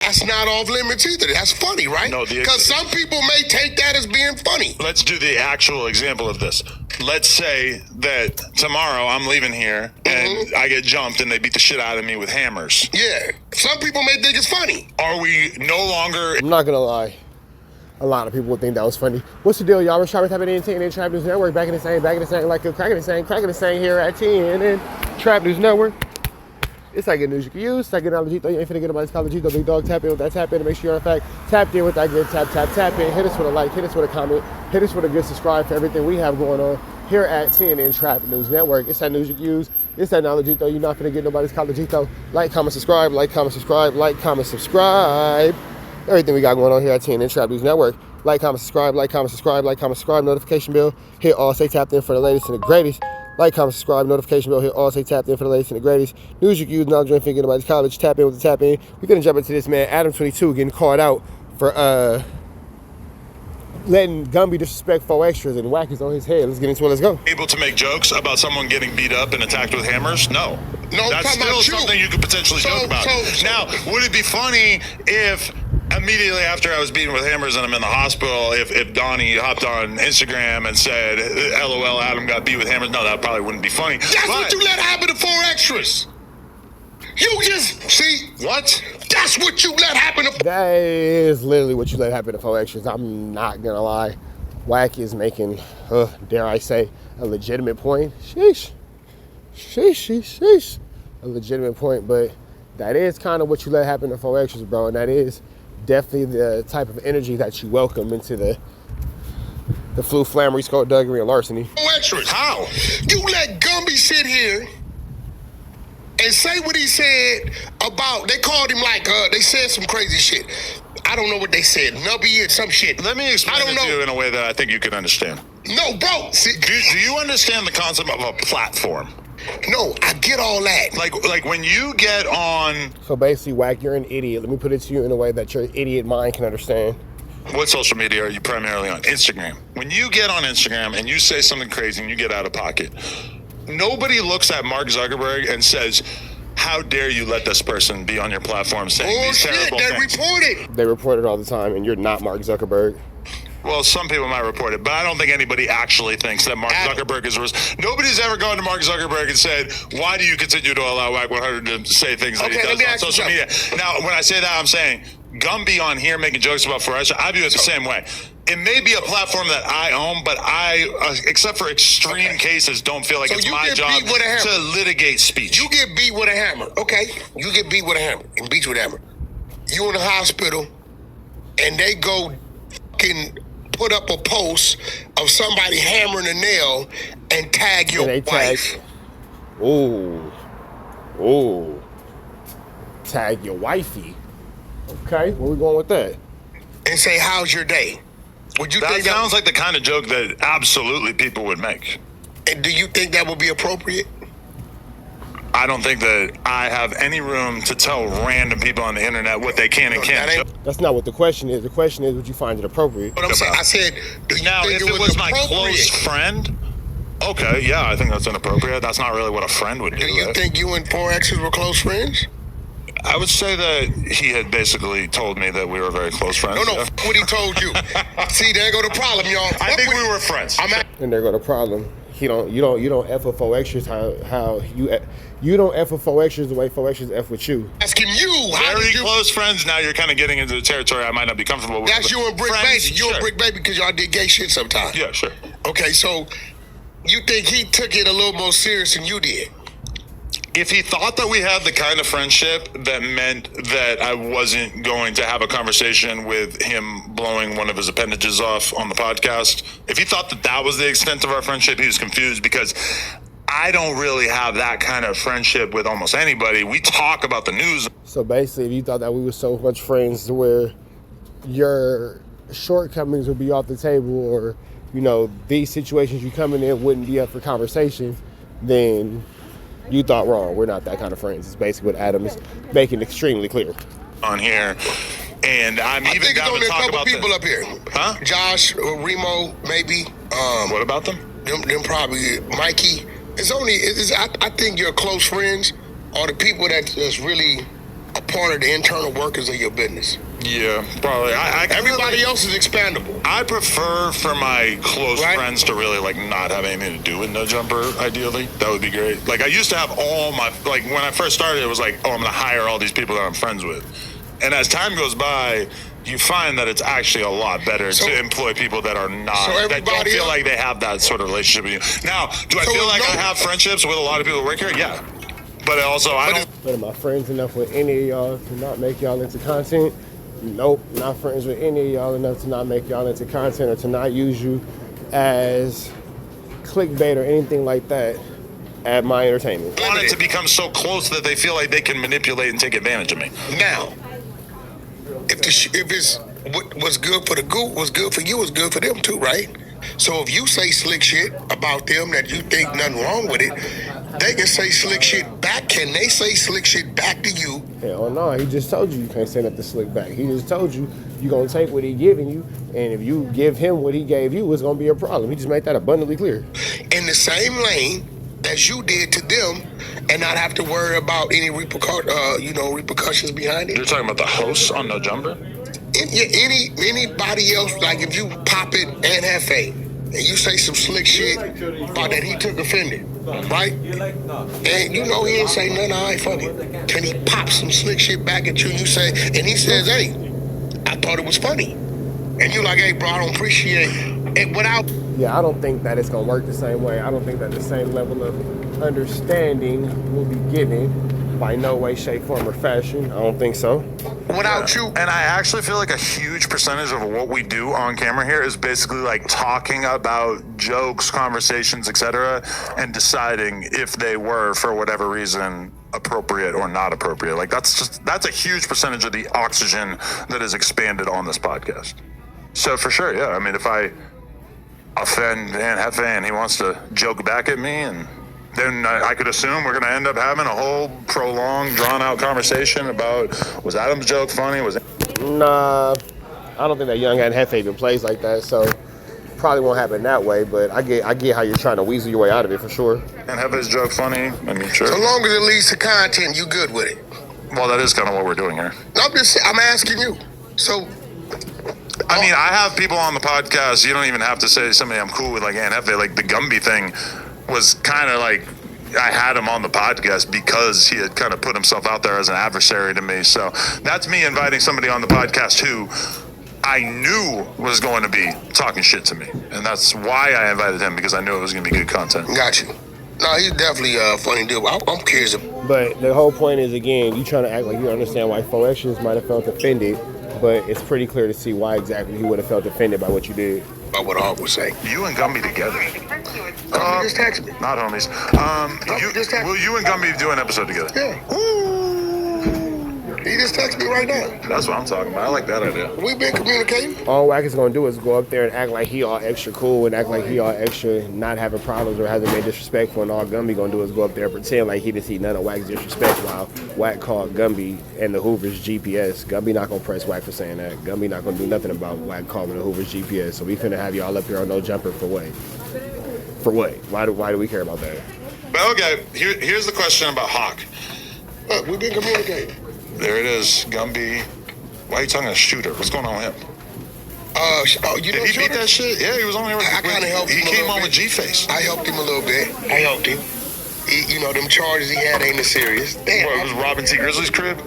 That's not off limits either. That's funny, right? No, because some people may take that as being funny. Let's do the actual example of this. Let's say that tomorrow I'm leaving here and I get jumped and they beat the shit out of me with hammers. Yeah. Some people may think it's funny. Are we no longer... I'm not gonna lie. A lot of people would think that was funny. What's the deal, y'all? We're trying to type it in TNN Trap News Network. Back in the same, like a cracking the same here at TNN Trap News Network. It's like a news you can use. Technology, you ain't finna get nobody's college. Big dog, tap in with that tap in to make sure you're in fact tapped in with that good tap in. Hit us with a like, hit us with a comment, hit us with a good subscribe for everything we have going on here at TNN Trap News Network. It's that news you can use. It's that knowledge, though. You're not finna get nobody's college. Like, comment, subscribe, like, comment, subscribe, like, comment, subscribe. Everything we got going on here at TNN Trap News Network. Like, comment, subscribe, like, comment, subscribe, like, comment, subscribe, notification bell. Hit all, stay tapped in for the latest and the greatest. Like, comment, subscribe, notification bell, hit all, stay tapped in for the latest and the greatest. News you can use, knowledge you ain't finna get nobody's college. Tap in with the tap in. We're gonna jump into this, man. ADAM22 getting called out for letting Gumby disrespect 4 extras and whack is on his head. Let's get into it, let's go. Able to make jokes about someone getting beat up and attacked with hammers? No. No, that's still something you could potentially joke about. Now, would it be funny if immediately after I was beaten with hammers and I'm in the hospital, if Donnie hopped on Instagram and said, LOL, Adam got beat with hammers? No, that probably wouldn't be funny. That's what you let happen to 4 extras. You just, see, what? That's what you let happen to... That is literally what you let happen to 4 extras. I'm not gonna lie. Wack is making, dare I say, a legitimate point. Sheesh. A legitimate point, but that is kind of what you let happen to 4 extras, bro, and that is definitely the type of energy that you welcome into the flu, flammery, skullduggery, and larceny. 4 extras. How? You let Gumby sit here and say what he said about, they called him like, they said some crazy shit. I don't know what they said, nubby and some shit. Let me explain it to you in a way that I think you can understand. No, bro. See, do you understand the concept of a platform? No, I get all that. Like when you get on... So basically, Wack, you're an idiot. Let me put it to you in a way that your idiot mind can understand. What social media are you primarily on? Instagram. When you get on Instagram and you say something crazy and you get out of pocket, nobody looks at Mark Zuckerberg and says, how dare you let this person be on your platform saying these terrible things? They report it all the time, and you're not Mark Zuckerberg. Well, some people might report it, but I don't think anybody actually thinks that Mark Zuckerberg is... Nobody's ever gone to Mark Zuckerberg and said, why do you continue to allow Wack 100 to say things that he does on social media? Now, when I say that, I'm saying Gumby on here making jokes about 4 extra, I view it the same way. It may be a platform that I own, but I, except for extreme cases, don't feel like it's my job to litigate speech. You get beat with a hammer, okay? You get beat with a hammer and beat you with a hammer. You in the hospital, and they go fucking put up a post of somebody hammering a nail and tag your wife. Tag your wifey. Okay, where we going with that? And say, how's your day? Would you think that sounds like the kind of joke that absolutely people would make. And do you think that would be appropriate? I don't think that I have any room to tell random people on the internet what they can and can't. That's not what the question is. The question is, would you find it appropriate? But I'm saying, I said, do you now, think if it was my close friend, okay, yeah, I think that's inappropriate. That's not really what a friend would do. Do you think you and 4 exes were close friends? I would say that he had basically told me that we were very close friends. No, what he told you. See, there go the problem, y'all. I think we were friends. And there go the problem. You don't F with 4 extras how you don't F with 4 extras the way 4 extras F with you. Asking you, how very did you... close friends. Now you're kind of getting into the territory I might not be comfortable with. That's you and Brick Baby. You and Brick Baby because y'all did gay shit sometimes. Yeah, sure. Okay, so you think he took it a little more serious than you did? If he thought that we had the kind of friendship that meant that I wasn't going to have a conversation with him blowing one of his appendages off on the podcast, if he thought that that was the extent of our friendship, he was confused because I don't really have that kind of friendship with almost anybody. We talk about the news. So basically, if you thought that we were so much friends to where your shortcomings would be off the table or, these situations you coming in wouldn't be up for conversation, then... you thought wrong. We're not that kind of friends. It's basically what Adam is making extremely clear. On here, and I'm even down to talk about people up here. Huh? Josh, Remo, maybe. What about them? Them probably Mikey. I think your close friends are the people that just really a part of the internal workings of your business. Yeah, probably. Everybody else is expandable. I prefer for my close friends to really like not have anything to do with No Jumper. Ideally, that would be great. Like I used to have all my when I first started, it was like, oh, I'm gonna hire all these people that I'm friends with. And as time goes by, you find that it's actually a lot better to employ people that are not, that don't feel like they have that sort of relationship with you. Now, do I feel like I have friendships with a lot of people who work here? Yeah. But also, I don't. But am I friends enough with any of y'all to not make y'all into content? Nope, not friends with any of y'all enough to not make y'all into content or to not use you as clickbait or anything like that at my entertainment. I want it to become so close that they feel like they can manipulate and take advantage of me. Now, if it's what's good for the goose, what's good for you is good for them too, right? So if you say slick shit about them that you think nothing wrong with it, they can say slick shit back. Can they say slick shit back to you? Hell no, he just told you can't say nothing slick back. He just told you you're going to take what he giving you, and if you give him what he gave you, it's going to be a problem. He just made that abundantly clear. In the same lane as you did to them, and not have to worry about any repercussions behind it. You're talking about the hosts on No Jumper? Anybody else, like if you pop it and Hefe, and you say some slick shit about that he took offended, right? And you know he ain't say nothing, I ain't funny. Can he pop some slick shit back at you and you say, and he says, hey, I thought it was funny. And you like, hey bro, I don't appreciate it without. Yeah, I don't think that it's gonna work the same way. I don't think that the same level of understanding will be given by no way, shape, form, or fashion. I don't think so. Without you. And I actually feel like a huge percentage of what we do on camera here is basically like talking about jokes, conversations, etc., and deciding if they were, for whatever reason, appropriate or not appropriate. Like that's a huge percentage of the oxygen that is expanded on this podcast. So for sure, yeah. I mean, if I offend Dan Hefe and he wants to joke back at me, and then I could assume we're going to end up having a whole prolonged, drawn-out conversation about, was Adam's joke funny? Nah, I don't think that young Adam Hefe even plays like that, so probably won't happen that way, but I get how you're trying to weasel your way out of it for sure. And Hefe's joke funny? I mean, sure. So long as it leads to content, you good with it? Well, that is kind of what we're doing here. I'm asking you. So... I mean, I have people on the podcast, you don't even have to say somebody I'm cool with, like Aunt Hefe. Like the Gumby thing was kind of like, I had him on the podcast because he had kind of put himself out there as an adversary to me. So that's me inviting somebody on the podcast who I knew was going to be talking shit to me. And that's why I invited him, because I knew it was going to be good content. Got you. No, he's definitely a funny dude. I'm curious. But the whole point is, again, you trying to act like you understand why 4Xers might have felt offended, but it's pretty clear to see why exactly he would have felt offended by what you did. By what Hawk was saying. You and Gumby together. Just text me. Not homies. Will you and Gumby do an episode together? Yeah. He just texted me right now. That's what I'm talking about. I like that idea. We've been communicating. All Wack is going to do is go up there and act like he all extra cool and act like he all extra not having problems or hasn't been disrespectful, and all Gumby going to do is go up there and pretend like he didn't see none of Wack's disrespect while Wack called Gumby and the Hoover's GPS. Gumby not going to press Wack for saying that. Gumby not going to do nothing about Wack calling the Hoover's GPS. So we finna have y'all up here on No Jumper for what? For what? Why do we care about that? But okay, here's the question about Hawk. Look, we've been communicating. There it is, Gumby. Why are you talking to Shooter? What's going on with him? You Did he beat that shit? Yeah, he was on here. I kind of helped him. He came on with G-Face. I helped him a little bit. I helped him. Them charges he had ain't as serious. Damn. What, it was Robin T. Grizzly's crib?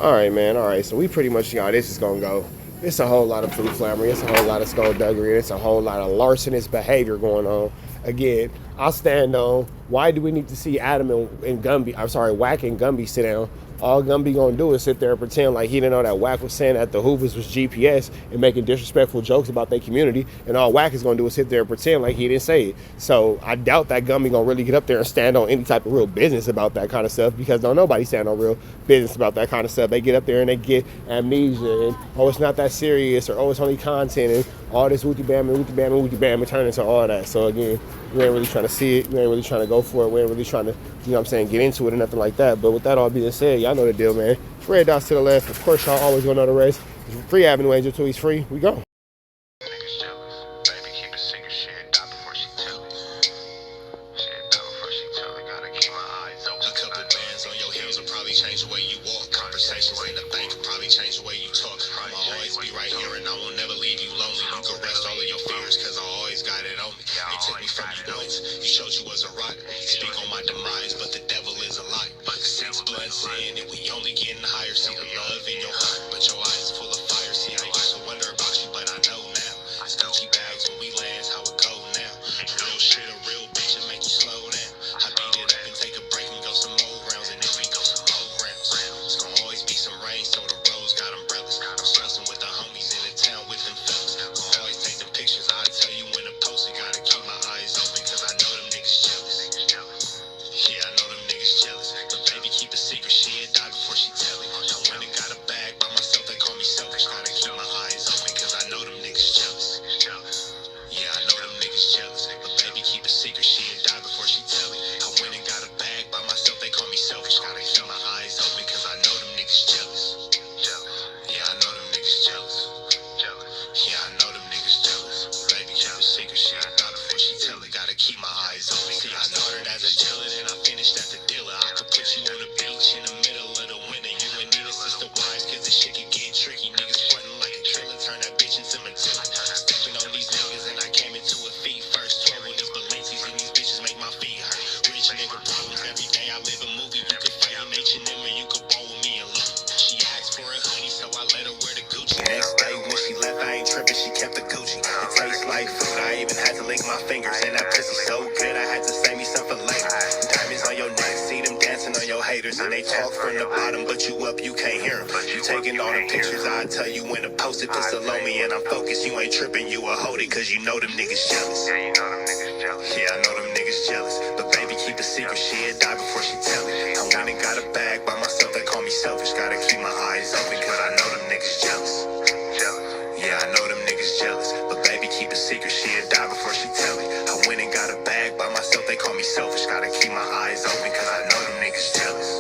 All right, man. All right. So we pretty much see how this is going to go. It's a whole lot of food flammery. It's a whole lot of skullduggery. It's a whole lot of larcenous behavior going on. Again, I'll stand on, why do we need to see Adam and Gumby, Wack and Gumby sit down? All Gumby gonna do is sit there and pretend like he didn't know that Wack was saying that the Hoovers was GPS and making disrespectful jokes about their community, and all Wack is gonna do is sit there and pretend like he didn't say it. So I doubt that Gumby gonna really get up there and stand on any type of real business about that kind of stuff, because don't nobody stand on real business about that kind of stuff. They get up there and they get amnesia and, oh, it's not that serious, or oh, it's only content, and all this wooty bam and turn into all that. So again, we ain't really trying to see it. We ain't really trying to go for it. We ain't really trying to, get into it or nothing like that. But with that all being said, y'all know the deal, man. Red dots to the left. Of course, y'all always gonna know the race. Free Avenue Angel till he's free. We go. Change the way you walk. change the way you talk. I'ma always be right here and I won't never leave you lonely. You can rest all of your fears cause I always got it on me. They took me from you once, you showed you was a rock. Speak on my demise, but the devil is a lie. Since blood sin and we only getting higher. See the love in your heart, but your eyes full of fire. See, I used to wonder about you, but I know now. It's Gucci bags when we land, how it go now. Real shit, a real bitch, and make you slow down. I beat it up and take a break and go some more rounds, and then we go some more rounds. It's gonna always be some rain, so the roads got umbrellas. I'm stressing with the homies in the town with them fellas. Gonna always take the pictures, I'll tell you when to post it. Gotta keep my eyes open, cause I know them niggas jealous. Yeah, I know them niggas jealous. But baby, keep a secret, she'd die before she tell it. I went and got a bag by myself, they call me selfish. Gotta keep my eyes open, cause I know them niggas jealous. Yeah, I know them niggas jealous. But baby, keep a secret, she'd die before she tell it. I went and got a bag by myself, they call me selfish. Gotta keep my eyes open, cause I know them niggas jealous. Yeah, I know them niggas jealous. Yeah, I know them niggas jealous. Baby, keep a secret, she'd die before she tell it. Gotta keep my eyes open. See, I started as a dealer, then I finished as a dealer. I could put you on the beach in the middle of the winter. You and Nina sister wives, cause this shit can get tricky. Niggas frontin' like a killer, turn that bitch into Matilda. Stepping on these niggas and I came into a feed first. 12 on these Balenci's and these bitches make my feet hurt. Rich nigga problems every day, I live a movie. You could fight in H&M or you could ball with me and look. She asked for a hoodie, so I let her wear the Gucci. Next day when she left, I ain't tripping, she kept the Gucci. It tastes like food, I even had to lick my fingers. And that pussy so good, I had to save me some for later. Diamonds on your neck, see them dancing on your haters. And they talk from the bottom, but you up, you can't hear them. You taking all the pictures, I tell you when to post it. Pistol on me and I'm focused, you ain't tripping, you a hold it. Cause you know them niggas jealous. Yeah, I know them niggas jealous. But baby, keep a secret, she'd die before she tell it. I went and got a bag by myself, they call me selfish. Gotta keep my eyes open, cause I know them niggas jealous. Yeah, I know them niggas jealous. But baby, keep a secret, she'd die before she tell it. I went and got a bag by myself, they call me selfish. Gotta keep my eyes open, cause I know them niggas jealous.